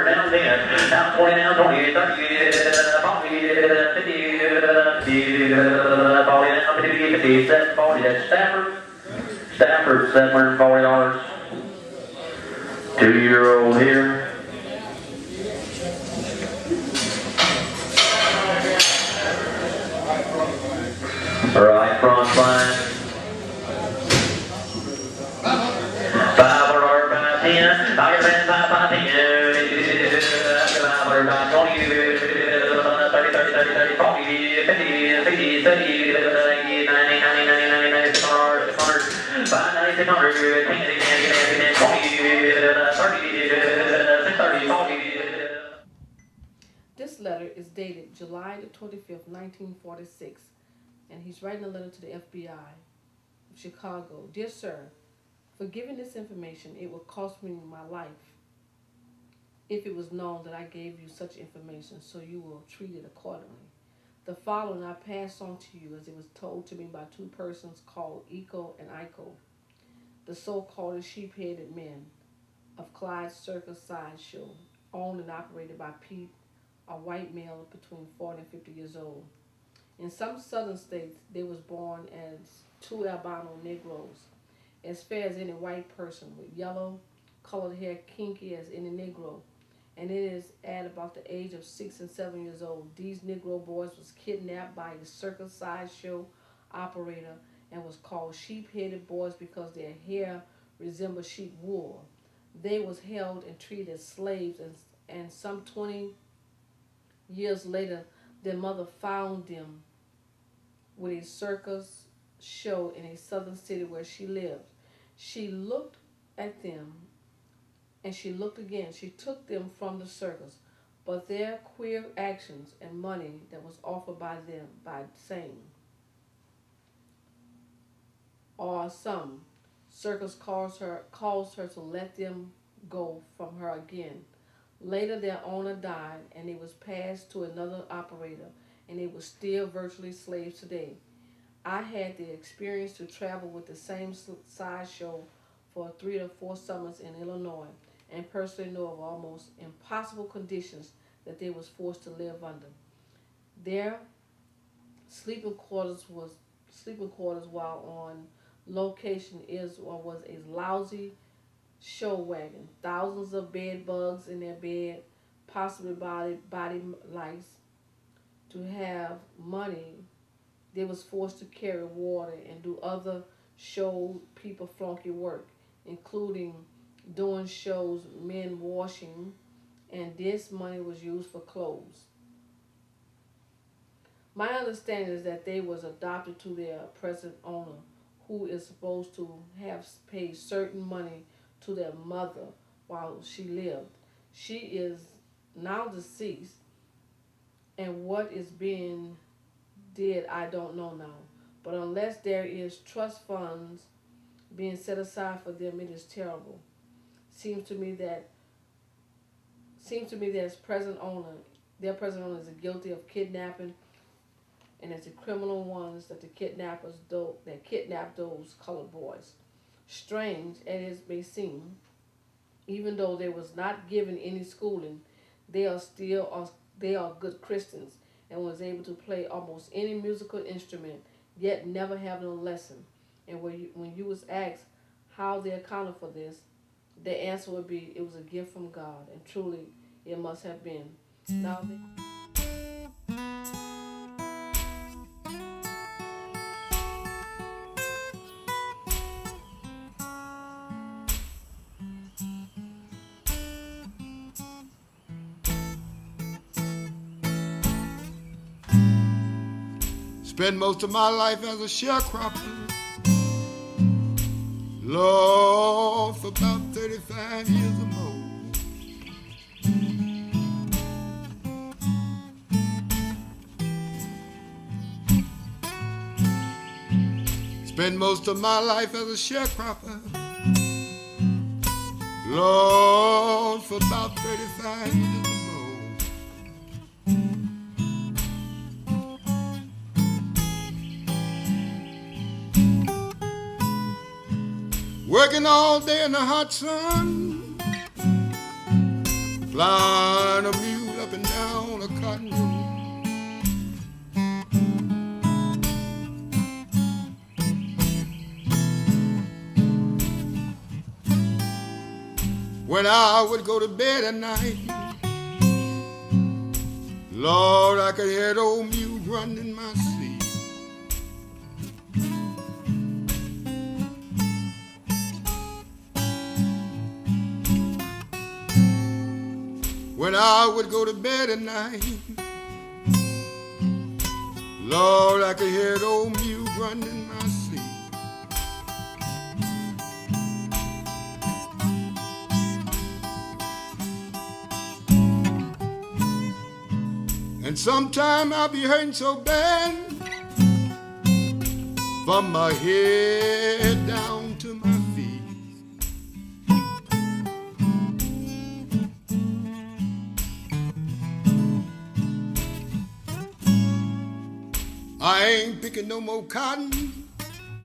down 10, down 20, down 20, 30, 40, 50, 40, down 50, 57, 40. That's Stafford, $740. 2-year-old here. Right front line. 500 by 10. I'll get that 5 by 10. 500 by 20. 30, 30, 30, 30, 40, 50, 60, 70, 80, 90, 90, 90, 90, 90, 600, 600, 590, 600, 10, 10, 20, 30, 40. This letter is dated July the 25th, 1946. And he's writing a letter to the FBI of Chicago. Dear sir, for giving this information, it will cost me my life if it was known that I gave you such information, so you will treat it accordingly. The following I pass on to you as it was told to me by two persons called Eco and Iko, the so-called sheep-headed men of Clyde's Circus Sideshow, owned and operated by Pete, a white male between 40 and 50 years old. In some southern states, they was born as two albino Negroes, as fair as any white person, with yellow colored hair kinky as any Negro. And it is at about the age of 6 and 7 years old, these Negro boys was kidnapped by a circus sideshow operator and was called sheep-headed boys because their hair resembled sheep wool. They was held and treated as slaves, and some 20 years later, their mother found them with a circus show in a southern city where she lived. She looked at them, and she looked again. She took them from the circus, but their queer actions and money that was offered by them by saying, or some circus calls her to let them go from her again. Later, their owner died, and it was passed to another operator, and they were still virtually slaves today. I had the experience to travel with the same sideshow for 3 or 4 summers in Illinois, and personally know of almost impossible conditions that they was forced to live under. Their sleeping quarters while on location was a lousy show wagon, thousands of bed bugs in their bed, possibly body lice. To have money, they was forced to carry water and do other show people flunky work, including doing shows, men washing, and this money was used for clothes. My understanding is that they was adopted to their present owner, who is supposed to have paid certain money to their mother while she lived. She is now deceased, and what is being did I don't know now. But unless there is trust funds being set aside for them, it is terrible. Seems to me that their present owner is guilty of kidnapping, and as the criminal ones that the kidnappers that kidnapped those colored boys. Strange as it may seem, even though they was not given any schooling, they are good Christians and was able to play almost any musical instrument, yet never having a lesson. And when you was asked how they accounted for this, the answer would be it was a gift from God, and truly it must have been. Now Spent most of my life as a sharecropper, Lord, for about 35 years or more. Spent most of my life as a sharecropper, Lord, for about 35 years or more. Working all day in the hot sun flying a mule up and down a cotton road. When I would go to bed at night, Lord, I could hear the old mule grunting in my sleep. When I would go to bed at night, Lord, I could hear the old mule grunting in my sleep. And sometime I'll be hurting so bad from my head down to my feet. I ain't picking no more cotton.